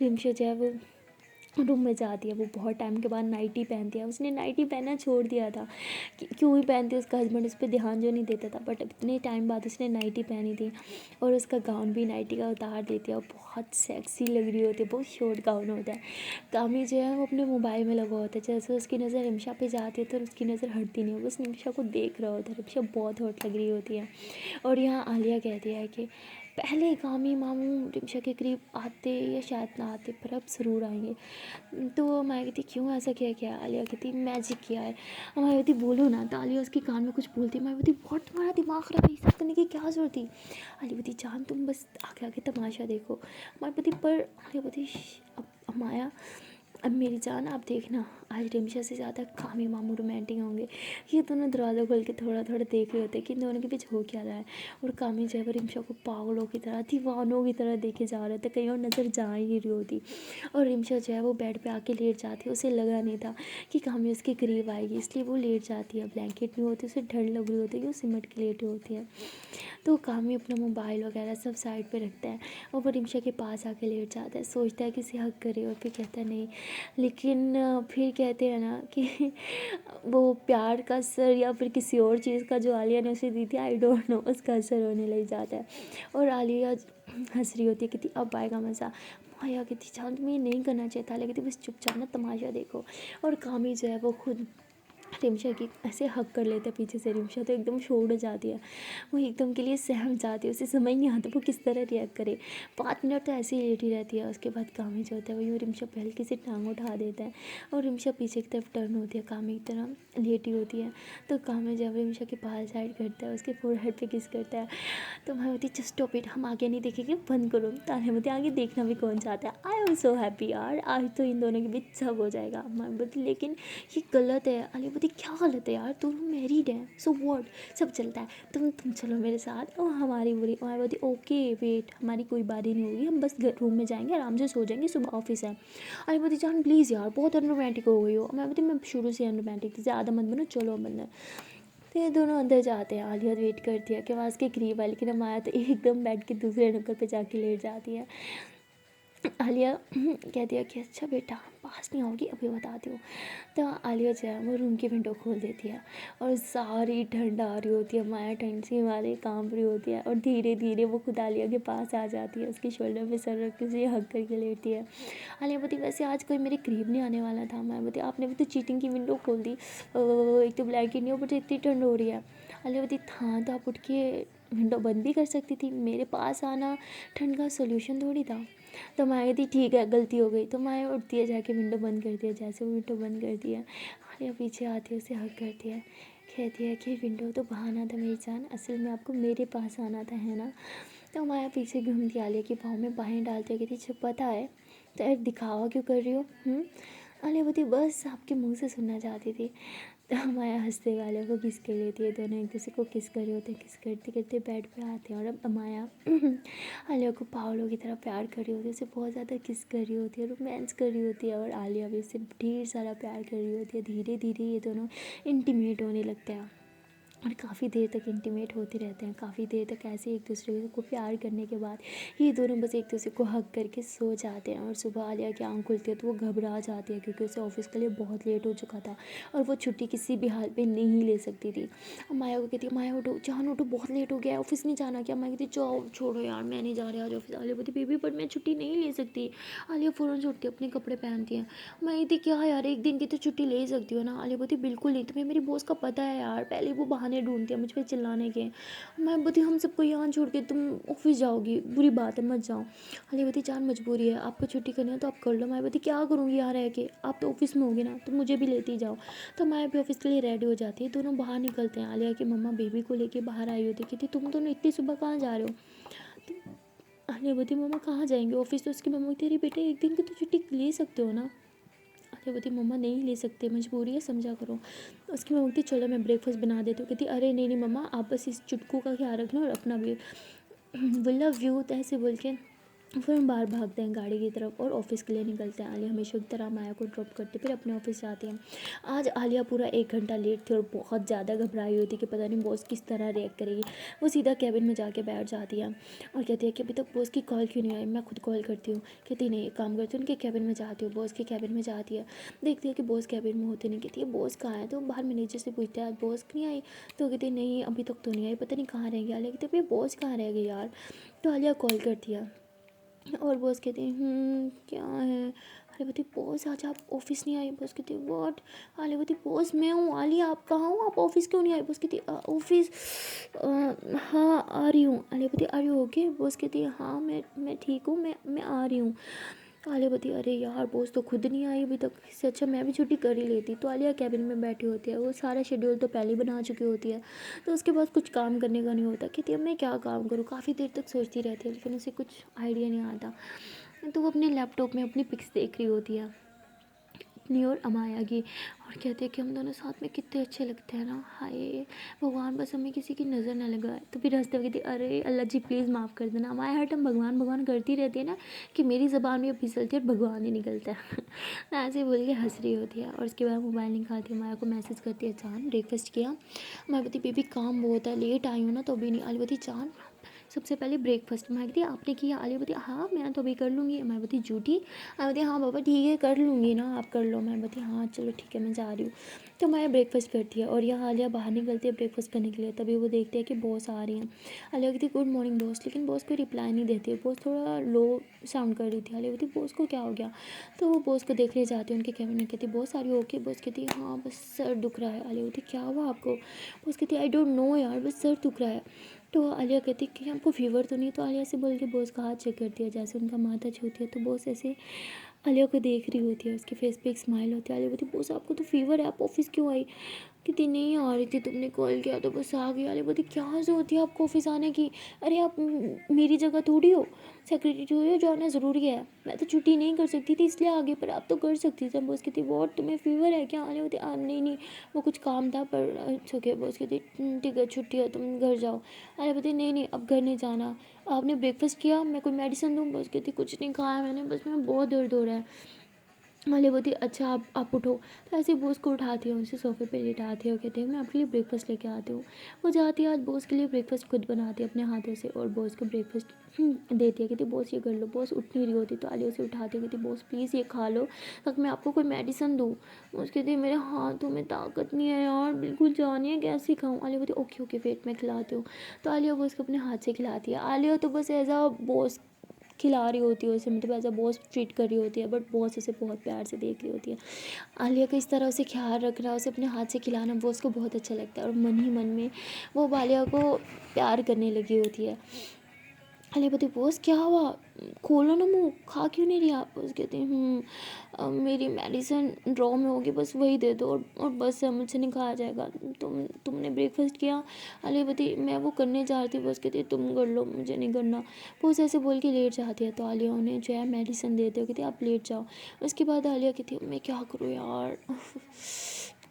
रिमशा जो है वो रूम में जाती है। वो बहुत टाइम के बाद नाइटी पहनती है। उसने नाइटी पहनना छोड़ दिया था कि क्यों ही पहनती है, उसका हस्बैंड उस पर ध्यान जो नहीं देता था, बट इतने टाइम बाद उसने नाइटी पहनी थी और उसका गाउन भी नाइटी का उतार देती है और बहुत सेक्सी लग रही होती है। बहुत शॉर्ट गाउन होता है। कामी जो है वो अपने मोबाइल में लगा होता है। जैसे उसकी नज़र रिमशा पे जाती है तो उसकी नज़र हटती नहीं है, बस रिमशा को देख रहा होता है। रिमशा बहुत हॉट लग रही होती है। और यहाँ आलिया कहती है कि पहले कामी मामू रिमशा के करीब आते या शायद ना आते, पर अब ज़रूर आएंगे। तो मैं कहती क्यों ऐसा किया क्या? आलिया कहती मैजिक किया है। मैं कहती बोलो ना। तो आलिया उसके कान में कुछ बोलती। मैं कहती बहुत तुम्हारा दिमाग खराब है, ये सब करने की क्या ज़रूरत थी? आलिया कहती जान तुम बस आगे आगे तमाशा देखो। मैं कहती पर आलिया कहती अब माया, अब मेरी जान आप देखना, आज रिमशा से ज़्यादा कामी मामू रोमांटिक होंगे। ये दोनों दरवाज़ा खोल के थोड़ा थोड़ा देख रहे होते हैं कि इन दोनों के बीच हो क्या रहा है। और कामी जो है वो रिमशा को पागलों की तरह, दीवानों की तरह देखे जा रहे थे, कहीं और नज़र जा ही नहीं रही होती। और रिमशा जो है वो बेड पे आके लेट जाती है। उसे लगा नहीं था कि कामी उसके करीब आएगी, इसलिए वो लेट जाती है। ब्लैंकेट नहीं होती, उसे ठंड लग रही होती है कि वो सिमट के लेटी होती है। तो कामी अपना मोबाइल वगैरह सब साइड पे रखता है और वो रिमशा के पास आके लेट जाता है। सोचता है कि इसे हक करे और फिर कहता है नहीं। लेकिन फिर कहते हैं ना कि वो प्यार का असर या फिर किसी और चीज़ का जो आलिया ने उसे दी थी, आई डोंट नो, उसका असर होने लग जाता है। और आलिया हंस रही होती है, कहती अब आएगा मज़ा। माया कहती जान तुम्हें ये नहीं करना चाहिए था, लेकिन बस चुपचाप ना तमाशा देखो। और कामी जो है वो खुद रिमशा की ऐसे हक कर लेते हैं पीछे से। रिमशा तो एकदम शॉक्ड हो जाती है, वो एकदम के लिए सहम जाती है। उसे समझ नहीं आता वो किस तरह रिएक्ट करे। 5 मिनट तो ऐसे ही लेटी रहती है। उसके बाद कामी जो होता है वो रिमशा पे हल्की से टांग उठा देता है और रिमशा पीछे की तरफ टर्न होती है, कामी की तरह लेटी होती है। तो कामी जब रिमशा के बाल साइड करता है, उसके फोरहेड पे किस करता है, तो मैं बोलती जस्ट स्टॉप इट, हम आगे नहीं देखेंगे, बंद करो। ताने बोलती आगे देखना भी कौन चाहता है। आई एम सो हैप्पी यार, आज तो इन दोनों के बीच सब हो जाएगा। मैं बोलती लेकिन ये गलत है। अली बोलती क्या गलत है यार, तुम मैरिड है, सो व्हाट, सब चलता है। तुम चलो मेरे साथ। और हमारी बोली, मैं बोलती ओके वेट, हमारी कोई बारी नहीं होगी, हम बस रूम में जाएंगे, आराम से सो जाएंगे, सुबह ऑफिस है। अली बोलती जान प्लीज़ यार बहुत अनरोमांटिक हो गई हो। मैं बोलती मैं शुरू से अनरोमांटिक थी, ज़्यादा मत बनो, चलो अंदर। तो ये दोनों अंदर जाते हैं। आलिया वेट करती है कि आवाज़ के करीब आए, लेकिन माया तो एकदम बेड के दूसरे नुक्कड़ पे जाके लेट जाती है। आलिया कहती है कि अच्छा बेटा पास नहीं होगी, अभी बताती हूँ। तो आलिया जो है वो रूम की विंडो खोल देती है और सारी ठंड आ रही होती है। माया ठंड से हमारे कांप रही होती है और धीरे धीरे वो खुद आलिया के पास आ जाती है, उसके शोल्डर पे सर रख के उसे हग करके लेटती है। आलिया बोलती वैसे आज कोई मेरे करीब नहीं आने वाला था। मैं बोलती आपने भी तो चीटिंग की विंडो खोल दी, एक तो ब्लैंकेट नहीं हो, बट इतनी ठंड हो रही है। आलिया बोलती हाँ तो आप उठ के विंडो बंद भी कर सकती थी, मेरे पास आना ठंड का सोल्यूशन थोड़ी था। तो माया कहती ठीक है गलती हो गई। तो माया उठती है, जाके विंडो बंद करती है। जैसे वो विंडो बंद करती है, आलिया पीछे आती है, उसे हग करती है, कहती है कि विंडो तो बहाना था मेरी जान, असल में आपको मेरे पास आना था, है ना। तो माया पीछे घूमती आलिया की बाहों में बाहें डालती है, कहती जब पता है तो यार दिखावा क्यों कर रही हो? आलिया बोलती बस आपके मुंह से सुनना चाहती थी। तो माया हंसते हुए आलिया को किस कर लेती है। दोनों एक दूसरे को किस कर रहे होते हैं। किस करते करते बेड पे आते हैं और अब माया आलिया को पागलों की तरह प्यार कर रही होती है, उसे बहुत ज़्यादा किस कर रही होती है, रोमांस कर रही होती है। और आलिया भी उससे ढेर सारा प्यार कर रही होती है। धीरे धीरे ये दोनों इंटीमेट होने लगते हैं और काफ़ी देर तक इंटीमेट होते रहते हैं। काफ़ी देर तक ऐसे एक दूसरे को प्यार करने के बाद ये दोनों बस एक दूसरे को हग करके सो जाते हैं। और सुबह आलिया की आँख खुलती है तो वो घबरा जाती है, क्योंकि उसे ऑफिस के लिए बहुत लेट हो चुका था और वो छुट्टी किसी भी हाल पे नहीं ले सकती थी। और माया को कहती है माया उठो, जान उठो, बहुत लेट हो गया है, ऑफिस नहीं जाना क्या? मैं कहती जाओ छोड़ो यार, मैं नहीं जा रही आज ऑफिस। आलिया बोलती बेबी पर मैं छुट्टी नहीं ले सकती। आलिया फ़ौरन से उठती है, अपने कपड़े पहनती है। मैं कहती क्या यार, एक दिन की तो छुट्टी ले ही सकती हो ना। आलिया बोलती बिल्कुल नहीं, तुम्हें मेरी बॉस का पता है यार, पहले वो बहाने ढूंढती है मुझ पर चिल्लाने के। मैं बोलती हम सबको यहाँ छोड़ के तुम ऑफिस जाओगी, बुरी बात है, मत जाओ। आलिया बोलती जान मजबूरी है, आपको छुट्टी करनी है तो आप कर लो। मैं बोलती क्या करूँगी यहाँ रह के, आप तो ऑफिस में होगी ना, तो मुझे भी लेती जाओ। तो मैं भी ऑफिस के लिए रेडी हो जाती है। दोनों बाहर निकलते हैं। आलिया की मम्मा बेबी को लेके बाहर आई होती, कहती तुम दोनों इतनी सुबह कहाँ जा रहे हो? तो आलिया बोलती मम्मा कहाँ जाएंगे ऑफिस? तो उसकी मम्मा तेरी बेटे एक दिन की तो छुट्टी ले सकते हो ना। आलिया बोलती मम्मा नहीं ले सकते, मजबूरी है, समझा करो। उसकी मम्मा बोलती चलो मैं ब्रेकफास्ट बना देती हूँ। कहती अरे नहीं नहीं मम्मा, आप बस इस चुटकू का ख्याल रखना और अपना भी। वी लव यू, तो ऐसे बोल के फिर हम बाहर भागते हैं गाड़ी की तरफ और ऑफिस के लिए निकलते हैं। आलिया हमेशा की तरह माया को ड्रॉप करते फिर अपने ऑफिस जाती है। आज आलिया पूरा 1 घंटा लेट थी और बहुत ज़्यादा घबराई हुई थी कि पता नहीं बॉस किस तरह रिएक्ट करेगी। वो सीधा कैबिन में जाके बैठ जाती है और कहती है कि अभी तक बॉस की कॉल क्यों नहीं आई, मैं खुद कॉल करती हूँ। कहती नहीं, एक काम करती हूँ, उनके कैबिन में जाती हूँ। बॉस के कैबिन में जाती है, देखती है कि बॉस कैबिन में होते नहीं। कहती है बॉस कहाँ है, तो बाहर मैनेजर से पूछता है आज बॉस नहीं आई। तो कहती है नहीं अभी तक तो नहीं आई, पता नहीं कहाँ रह गया। आलिया कहती है बॉस कहाँ रह गए यार। तो आलिया कॉल करती है और बॉस कहती है क्या है। आलिया बोलती बॉस आज आप ऑफिस नहीं आई। बॉस कहती है व्हाट। आलिया बोलती बॉस मैं हूँ आलिया, आप कहाँ हो, आप ऑफिस क्यों नहीं आई। बॉस कहती है ऑफिस हाँ आ रही हूँ। आलिया बोलती आर यू ओके। बॉस कहती है हाँ मैं ठीक हूँ, मैं आ रही हूँ। तो आलिया बोलती अरे यार बॉस तो खुद नहीं आई अभी तक, इससे अच्छा मैं भी छुट्टी कर ही लेती। तो आलिया कैबिन में बैठी होती है, वो सारा शेड्यूल तो पहले ही बना चुकी होती है, तो उसके बाद कुछ काम करने का नहीं होता। कहती है मैं क्या काम करूँ, काफ़ी देर तक सोचती रहती है लेकिन उसे कुछ आइडिया नहीं आता। तो वो अपने लैपटॉप में अपनी पिक्स देख रही होती है, अपनी और अमाया की, और कहते हैं कि हम दोनों साथ में कितने अच्छे लगते हैं ना, हाय भगवान बस हमें किसी की नज़र ना लगाए। तो फिर हंसते हुए कहती अरे अल्लाह जी प्लीज़ माफ़ कर देना। अमाया हर टाइम भगवान भगवान करती रहती है ना कि मेरी ज़बान में फिसलती है और भगवान ही निकलता है। ऐसे बोल के हंस रही होती है और उसके बाद मोबाइल निकालती है, माया को मैसेज करती है चांद ब्रेकफास्ट किया। मैं बोलती बेबी काम बहुत है, लेट आई हूँ ना तो अभी नहीं। आलिया बोलती चांद सबसे पहले ब्रेकफास्ट। मैं कहती आपने किया। आलिया बोलती हाँ मैं तो अभी कर लूँगी। मैं बोलती झूठी। मैं बोलती हाँ पापा ठीक है कर लूँगी ना, आप कर लो। मैं बोलती हाँ चलो ठीक है मैं जा रही हूँ। तो मैं ब्रेकफास्ट करती है और यह आलिया बाहर निकलती है ब्रेकफास्ट करने के लिए। तभी वो देखते हैं कि बॉस आ रही हैं। आलिया कहती गुड मॉर्निंग बॉस, लेकिन बॉस कोई रिप्लाई नहीं देती है। बॉस थोड़ा लो साउंड कर रही थी। आलिया कहती बॉस को क्या हो गया। तो वो बॉस को देखने जाती है उनके कैबिन में। कहती बॉस आ रही हो ओके। बॉस कहती हाँ बस सर दुख रहा है। आलिया कहती क्या हुआ आपको। बॉस कहती आई डोंट नो यार बस सर दुख रहा है। तो आलिया कहती कि आपको फीवर तो नहीं। तो आलिया से बोल के बॉस का हाथ चेक करती है, जैसे उनका माथा छूती है तो बॉस ऐसे आलिया को देख रही होती है, उसके फेस पे एक स्माइल होती है। आलिया बोलती बॉस आपको तो फीवर है, आप ऑफिस क्यों आई। कहती नहीं आ रही थी, तुमने कॉल किया तो बस आ गई। आलिया बोलती क्या ज़रूरत होती है आपको ऑफिस आने की, अरे आप मेरी जगह थोड़ी हो, सेक्रेटरी हो, जाना ज़रूरी है। मैं तो छुट्टी नहीं कर सकती थी इसलिए आ गई, पर आप तो कर सकती थी। बॉस कहती वॉट तुम्हें फीवर है क्या। आलिया बोलती नहीं नहीं वो कुछ काम था पर इट्स ओके। बॉस कहती ठीक है छुट्टी है तुम घर जाओ। आलिया बोलती नहीं नहीं अब घर नहीं जाना, आपने ब्रेकफास्ट किया, मैं कोई मेडिसिन दूँ। बॉस कहती कुछ नहीं खाया मैंने, बस मैं बहुत दर्द हो रहा है। मालिया बोलती अच्छा आप उठो। तो ऐसे ही बॉस को उठाती हूँ, उसे सोफे पे लिटाती है और कहती है मैं आपके लिए ब्रेकफास्ट लेके आती हूँ। वो जाती है आज बॉस के लिए ब्रेकफास्ट खुद बनाती है अपने हाथों से और बॉस को ब्रेकफास्ट देती है। कहती बॉस ये कर लो। बॉस उठ नहीं रही होती तो आलिया उसे उठाती है, कहती बॉस प्लीज़ ये खा लो ताकि मैं आपको कोई मेडिसिन दूँ। बॉस कहती है मेरे हाथों में ताकत नहीं है यार बिल्कुल जानी है, कैसे खाऊँ। आलिया बोलती ओके ओके वेट मैं खिलाती हूँ। तो आलिया बॉस को अपने हाथ से खिलाती है। आलिया तो बस एज अ बॉस खिला रही होती है उसे, मतलब एज अ बॉस ट्रीट कर रही होती है, बट बॉस उसे बहुत प्यार से देख रही होती है। आलिया का इस तरह उसे ख्याल रखना, उसे अपने हाथ से खिलाना बॉस को बहुत अच्छा लगता है और मन ही मन में वो आलिया को प्यार करने लगी होती है। आलिया बोलती बॉस क्या हुआ, खोलो ना मुँह, खा क्यों नहीं रही आप। बॉस कहती मेरी मेडिसिन ड्रॉ में होगी बस वही दे दो और बस मुझसे नहीं खाया जाएगा। तुमने ब्रेकफास्ट किया। आलिया बोलती मैं वो करने जा रही थी। बॉस कहती तुम कर लो मुझे नहीं करना। बॉस ऐसे बोल के लेट जाती है तो आलिया उन्हें जो है मेडिसिन देते हो, कहती आप लेट जाओ। उसके बाद आलिया कहती मैं क्या करूँ यार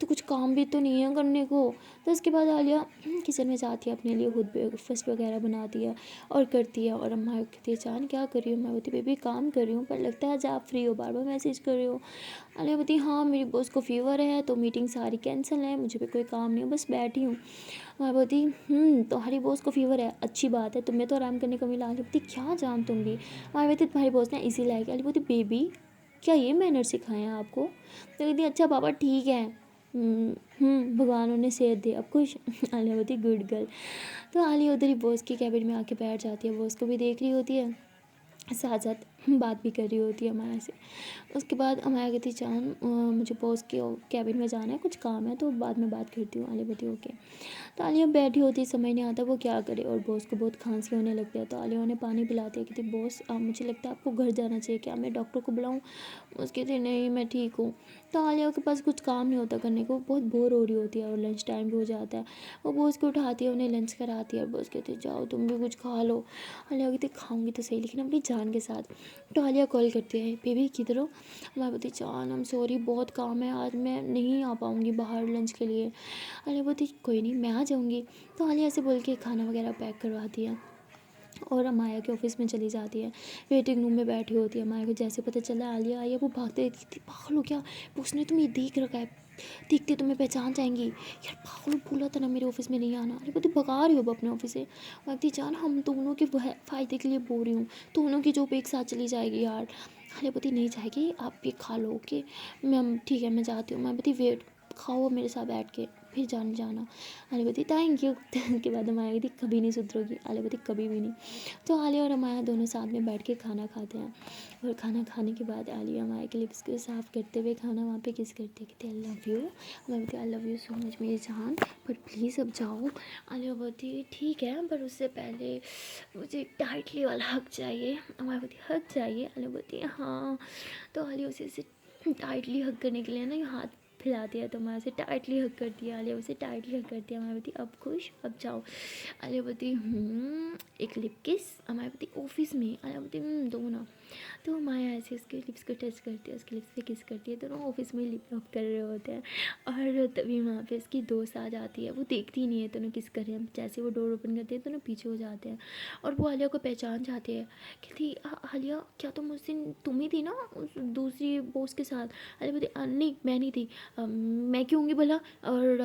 तो कुछ काम भी तो नहीं है करने को। तो उसके बाद आलिया किचन में जाती है, अपने लिए खुद ब्रेकफास्ट वगैरह बनाती है और करती है। और अम्मा कहती है जान क्या कर रही हो। मैं बोलती बेबी काम कर रही हूँ, पर लगता है आज आप फ्री हो, बार बार मैसेज कर रही हो। आलिया बोलती हाँ मेरी बॉस को फीवर है तो मीटिंग सारी कैंसिल है, मुझे भी कोई काम नहीं है बस बैठी हूँ। मैं बोलती तुम्हारी बॉस को फीवर है अच्छी बात है, तुम्हें तो आराम करने को मिला। आलिया बोलती क्या जान तुम भी। मैं बोलती तुम्हारी बॉस ने इसी लायक। आलिया बोलती बेबी क्या ये मैनर सिखाए हैं आपको। तो कहती अच्छा पापा ठीक है। भगवान उन्हें सेहत दे अब खुश। आलिया होती गुड गर्ल। तो आलिया उधर ही बॉस की कैबिन में आके बैठ जाती है, बॉस को भी देख रही होती है, साथ साथ बात भी कर रही होती है अमाया से। उसके बाद अमाया कहती जान मुझे बॉस के कैबिन में जाना है, कुछ काम है तो बाद में बात करती हूँ। आलिया बोलती ओके। तो आलिया बैठी होती है, समझ नहीं आता वो क्या करे और बॉस को बहुत खांसी होने लगती है। तो आलिया उन्हें पानी पिलाती है, कहती बॉस मुझे लगता है आपको घर जाना चाहिए, क्या मैं डॉक्टर को बुलाऊँ। उसके कहती नहीं मैं ठीक हूँ। तो आलिया के पास कुछ काम नहीं होता करने को, बहुत बोर हो रही होती है और लंच टाइम भी हो जाता है। वो बॉस को उठाती है, उन्हें लंच कराती है और बॉस कहती है जाओ तुम भी कुछ खा लो। आलिया कहती खाऊंगी तो सही लेकिन अपनी जान के साथ। तो आलिया कॉल करती है बेबी किधर हो। मैं बोलती जान आई एम सॉरी बहुत काम है आज मैं नहीं आ पाऊँगी बाहर लंच के लिए। आलिया बोलती कोई नहीं मैं आ जाऊँगी। तो आलिया से बोल के खाना वगैरह पैक करवाती है और अमाया के ऑफिस में चली जाती है। वेटिंग रूम में बैठी होती है। अमाया को जैसे पता चला आलिया आई है वो भागते रहती थी, पागल हो क्या, उसने तुम्हें देख रखा है, देखते तुम्हें पहचान जाएंगी, यार पागल बोला था ना मेरे ऑफिस में नहीं आना, अरे वो तो भगा रही हो अब अपने ऑफिस से। कहती जान हम दोनों के फ़ायदे के लिए बोल रही हूँ, दोनों की जॉब एक साथ चली जाएगी यार। अरे पति नहीं जाएगी, आप ये खा लो ओके, मैं ठीक है मैं जाती हूँ। मैं पति वेट खाओ मेरे साथ बैठ के फिर जाना। Alia thank you. के बाद अमाया कहती कभी नहीं सुधरोगी। आलिया कभी भी नहीं। तो आलिया और अमाया दोनों साथ में बैठ के खाना खाते हैं और खाना खाने के बाद आलिया अमाया के लिप्स को साफ़ करते हुए खाना वहाँ पे किस करते कहते आई लव यू। मैं बोलती I love you so much मेरी जान, बट प्लीज़ अब जाओ। आलिया बोलती ठीक है पर उससे पहले मुझे टाइटली वाला हक चाहिए। अमाया बोलती हक चाहिए। आलिया बोलती हाँ। तो आलिया उसे टाइटली हक करने के लिए ना हाथ फैला दिया तो मैं उसे टाइटली हक कर दिया। आलिया उसे टाइटली हक कर दिया। मायावती अब खुश अब जाओ। आलियावती एक लिप किस। मायावती ऑफिस में। आलियावती दो ना। तो माया ऐसे उसके लिप्स को टच करती है, उसके लिप्स पे किस करती है, दोनों ऑफिस में लिप लॉक कर रहे होते हैं। और तभी वहाँ पे उसकी दोस्त आ जाती है, वो देखती नहीं है दोनों किस कर रहे हैं। जैसे वो डोर ओपन करते हैं दोनों पीछे हो जाते हैं और वो आलिया को पहचान जाती है। कहती आलिया क्या तुम उस दिन तुम ही थी ना उस दूसरी बॉस के साथ। आलिया बोलती नहीं मैं नहीं थी। मैं क्यों होंगी भला। और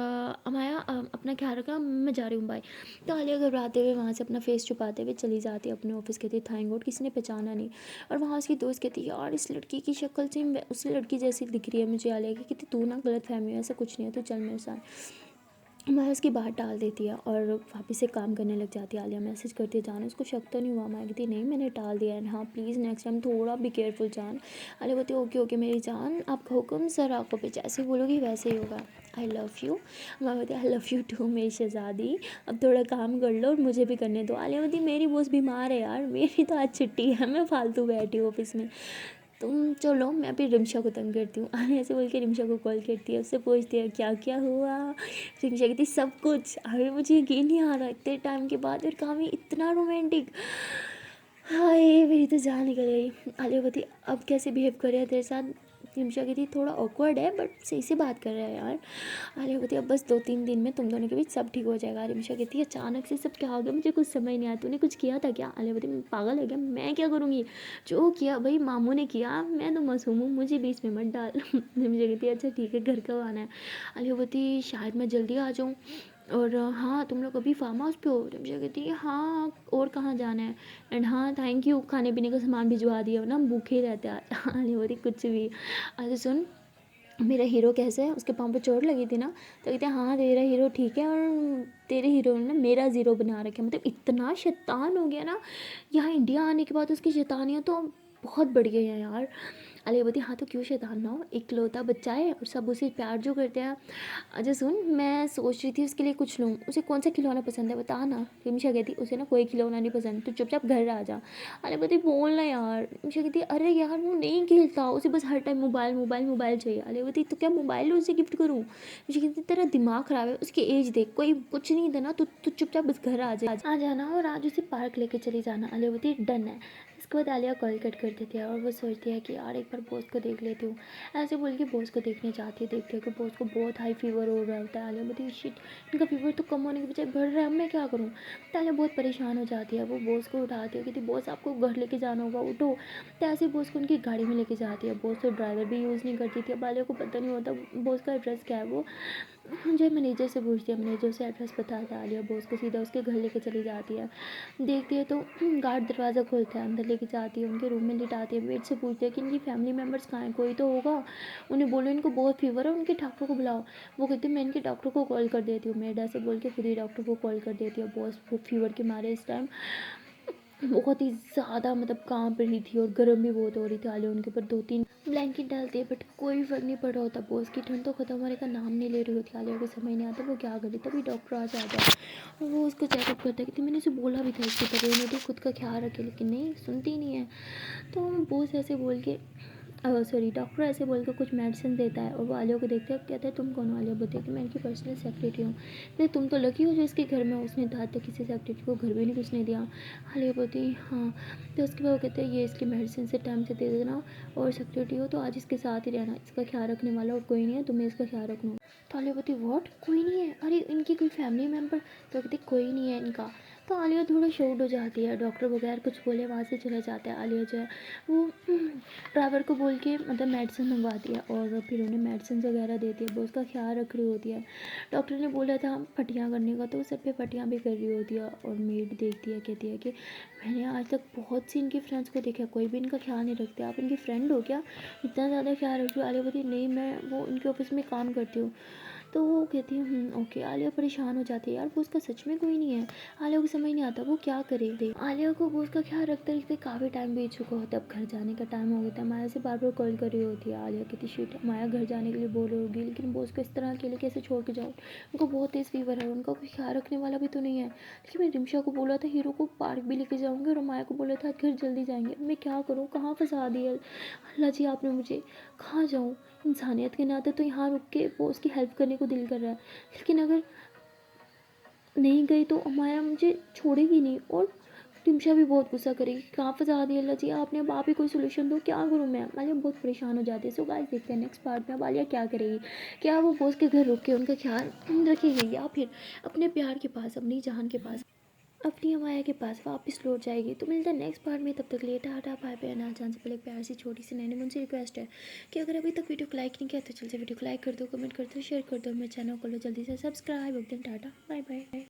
अमाया अपना ख्याल रखना, मैं जा रही हूँ बाय। तो आलिया घबराते हुए वहाँ से अपना फेस छुपाते हुए चली जाती है अपने ऑफिस। कहती थैंक गॉड किसी ने पहचाना नहीं। और वहाँ उसकी दोस्त कहती है यार इस लड़की की शक्ल से उस लड़की जैसी दिख रही है मुझे। आलिया की कहती तू ना गलत फहमी है, ऐसा कुछ नहीं है, तो चल मेरे साथ। मैं उसकी बात टाल देती है और वापस से काम करने लग जाती है। आलिया मैसेज करती है जान उसको शक तो नहीं हुआ। मैं कहती नहीं मैंने टाल दिया है, हाँ प्लीज़ नेक्स्ट टाइम थोड़ा भी केयरफुल जान। आलिया बोलती ओके ओके मेरी जान, आपका हुक्म सर आंखों पे जैसे बोलोगी वैसे ही होगा। I love you. मैं बोलती आई लव यू टू मेरी शहजादी, अब थोड़ा काम कर लो और मुझे भी करने दो। आलिया बोलती मेरी बॉस बीमार है यार, मेरी तो आज छुट्टी है, मैं फालतू बैठी हूँ ऑफिस में, तुम चलो मैं अभी रिमशा को तंग करती हूँ। ऐसे बोल के रिमशा को कॉल करती है, उससे पूछती है क्या क्या हुआ। रिमशा कहती सब कुछ। अरे मुझे यकीन नहीं आ रहा इतने टाइम के बाद, और कहानी इतना रोमांटिक, हाय मेरी तो जान निकल गई। आलिया कहती अब कैसे बिहेव कर रहा है तेरे साथ। रिमशा कहती थोड़ा ऑकवर्ड है बट सही से बात कर रहा है यार। आलिया कहती अब बस 2-3 दिन में तुम दोनों के बीच सब ठीक हो जाएगा। रिमशा कहती है अचानक से सब क्या हो गया, मुझे कुछ समझ नहीं आया, तूने कुछ किया था क्या। आलिया कहती पागल है क्या, मैं क्या करूँगी, जो किया भाई मामू ने किया, मैं तो मासूम हूँ, मुझे बीच में मत डाल। रिमशा कहती है अच्छा ठीक है घर कब आना है। आलिया कहती शायद मैं जल्दी आ जाऊँ, और हाँ तुम लोग अभी फार्म हाउस पे हो। रिमशा कहती है हाँ और कहाँ जाना है, एंड हाँ थैंक यू खाने पीने का सामान भिजवा दिया, वरना हम भूखे रहते हैं। आलिया बोली कुछ भी। अरे सुन मेरा हीरो कैसे है, उसके पाँव पे चोट लगी थी ना। तो कहते हैं हाँ तेरा हीरो ठीक है, और तेरे हीरो ने ना मेरा ज़ीरो बना रखा है, मतलब इतना शैतान हो गया ना। यहाँ इंडिया आने के बाद उसकी शैतानियाँ तो बहुत बढ़ गई हैं यार। आलिया बोलती हाँ तो क्यों शैतान ना हो, इकलौता बच्चा है और सब उसे प्यार जो करते हैं। अच्छा सुन मैं सोच रही थी उसके लिए कुछ लूँ, उसे कौन सा खिलौना पसंद है बता ना। रिमशा कहती उसे ना कोई खिलौना नहीं पसंद, तो चुपचाप घर आ जा। आलिया बोलती बोल ना यार। रिमशा कहती अरे यार वो नहीं खेलता, उसे बस हर टाइम मोबाइल मोबाइल मोबाइल चाहिए। आलिया बोलती तो क्या मोबाइल उसे गिफ्ट करूँ। रिमशा कहती तेरा दिमाग ख़राब है, उसकी एज देख, कोई कुछ नहीं देना तो चुपचाप बस घर आ जाना और आज उसे पार्क लेके चली जाना। आलिया बोलती डन है। इसके बाद आलिया कॉल कट कर देती है और वो सोचती है कि यार एक बार बॉस को देख लेती हूँ। ऐसे बोल के बॉस को देखने जाती है, देखती है कि बॉस को बहुत हाई फीवर हो रहा होता है। आलिया बोलती शिट इनका फीवर तो कम होने के बजाय बढ़ रहा है, अब मैं क्या करूँ। तो आलिया बहुत परेशान हो जाती है, वो बॉस को उठाती है, कहती बॉस आपको घर लेके जाना होगा उठो। तो ऐसे बॉस को उनकी गाड़ी में लेके जाती है। बॉस तो ड्राइवर भी यूज़ नहीं करती थी, अब आलिया को पता नहीं होता बॉस का एड्रेस क्या है। वो जो मैनेजर से पूछती है, मैनेजर से एड्रेस बताता है। आलिया बॉस को सीधा उसके घर लेके चली जाती है। देखती है तो गार्ड दरवाज़ा खोलता है, अंदर लेके जाती है, उनके रूम में लिटाती है। वेट से पूछती है कि इनकी फैमिली मेम्बर्स कहाँ हैं, कोई तो होगा, उन्हें बोलो इनको बहुत फीवर है, उनके डॉक्टर को बुलाओ। वो कहती है मैं इनके डॉक्टर को कॉल कर देती हूँ। मेड ऐसे बोल के खुद ही डॉक्टर को कॉल कर देती है। बॉस वो फीवर के मारे इस टाइम बहुत ही ज़्यादा मतलब काँप रही थी और गर्म भी बहुत हो रही थी। आलिया उनके ऊपर 2-3 ब्लैंकेट डालती है बट कोई फ़र्क नहीं पड़ रहा होता। बॉस की ठंड तो ख़त्म होने का नाम नहीं ले रही होती। आलिया को समझ नहीं आता वो क्या करे, तभी डॉक्टर आ जाता है और वो उसको चेकअप करता है कि मैंने उसे बोला भी था इसकी तबीयत में तो खुद का ख्याल रखे, लेकिन नहीं सुनती ही नहीं है। तो बॉस ऐसे बोल के सॉरी डॉक्टर ऐसे बोल कर कुछ मेडिसिन देता है और वो आलिया को देखता है, कहता है तुम कौन हो। आलिया बोलती है कि मैं इनकी पर्सनल सेक्रेटरी हूँ। नहीं तुम तो लकी हो जो इसके घर में हो, उसने तो आज तक किसी सेक्रेटरी को घर भी नहीं घुसने दिया। आलिया बोलती हाँ। तो उसके बाद वो कहते हैं ये इसकी मेडिसिन से टाइम से दे देना, और सेक्रेटरी हो तो आज इसके साथ ही रहना, इसका ख्याल रखने वाला और कोई नहीं है, तुम्हें इसका ख्याल रखना। तो आलिया बोलती व्हाट कोई नहीं है, अरे इनकी कोई फैमिली मेम्बर। तो कहती कोई नहीं है इनका। तो आलिया थोड़ा शॉक्ड हो जाती है, डॉक्टर बगैर कुछ बोले वहाँ से चला जाता है। आलिया जो है वो ड्राइवर को बोल के मतलब मेडिसिन मंगवाती है और फिर उन्हें मेडिसिन वगैरह देती है, वो उसका ख्याल रख रही होती है। डॉक्टर ने बोला था पट्टियाँ करने का, तो वो सर पे पट्टियाँ भी कर रही होती है और मेड देखती है, कहती है कि मैंने आज तक बहुत सी इनकी फ्रेंड्स को देखा, कोई भी इनका ख्याल नहीं रखते, आप इनकी फ्रेंड हो क्या, इतना ज़्यादा ख्याल रख रही हो? आलिया बोलती नहीं, मैं वो इनके ऑफिस में काम करती हूँ। तो वो कहती है ओके। आलिया परेशान हो जाती है, यार वो उसका सच में कोई नहीं है। आलिया को समझ नहीं आता वो क्या करे। आलिया को वो उसका ख्याल रखते रखते काफ़ी टाइम बीत चुका होता है, अब घर जाने का टाइम हो गया था। माया से बार बार कॉल कर रही होती है। आलिया कहती शिट, माया घर जाने के लिए बोल रही होगी, लेकिन वो उसको इस तरह अकेले कैसे छोड़ के जाऊँ, उनको बहुत तेज़ फीवर है, उनका कोई ख्याल रखने वाला भी तो नहीं है। लेकिन मैं रिमशा को बोला था हीरो को पार्क भी लेके जाऊँगी, और माया को बोला था घर जल्दी जाएंगे, मैं क्या करूँ, कहाँ फंसा दिया अल्लाह जी आपने मुझे, कहाँ जाऊँ। इंसानियत के नाते तो यहाँ रुक के वो उसकी हेल्प करने को दिल कर रहा है, लेकिन अगर नहीं गई तो माया मुझे छोड़ेगी नहीं, और रिमशा भी बहुत गुस्सा करेगी, कहाँ फंसा दिया अल्लाह जी आपने, अब आप ही कोई सोल्यूशन दो, क्या करूँ मैं। आलिया बहुत परेशान हो जाती है। सो गाइस देखते हैं नेक्स्ट पार्ट में अब आलिया क्या करेगी। क्या वो बॉस के घर रुक के उनका ख्याल रखेगी, या फिर अपने प्यार के पास, अपनी जान के पास, अपनी माया के पास वापस लौट जाएगी। तो मिलता है नेक्स्ट पार्ट में, तब तक लिए टाटा बाय बाय। ना जान से पहले एक प्यार सी छोटी सी नैनी मुझसे रिक्वेस्ट है कि अगर अभी तक वीडियो को लाइक नहीं किया तो जल्दी से वीडियो को लाइक कर दो, कमेंट कर दो, शेयर कर दो, मेरे चैनल को लो जल्दी से सब्सक्राइब। Tata bye bye.